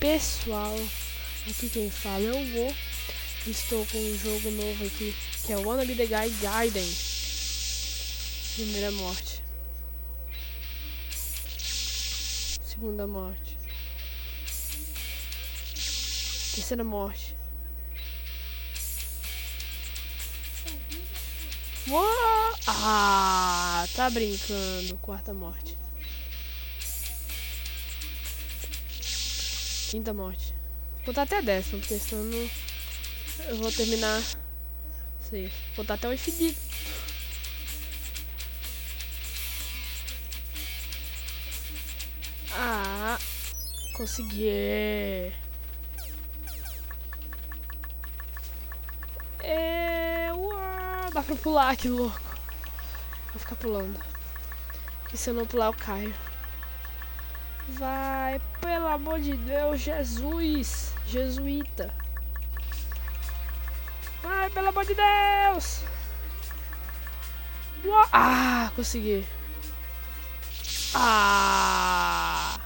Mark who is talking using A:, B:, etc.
A: pessoal, aqui quem fala é o Go. Estou com um jogo novo aqui, que é o Wanna Be The Guy Gaiden. Primeira morte. Segunda morte. Terceira morte. Uou! Ah, tá brincando. Quarta morte. Quinta morte. Vou contar até 10ª, porque senão eu vou terminar. Sei. Vou contar até o infinito. Ah, consegui. Uau, dá pra pular, que louco. Vou ficar pulando. E se eu não pular, eu caio. Vai, pelo amor de Deus, Jesus. Jesuíta. Vai, pelo amor de Deus. Uau. Ah, consegui. Ah.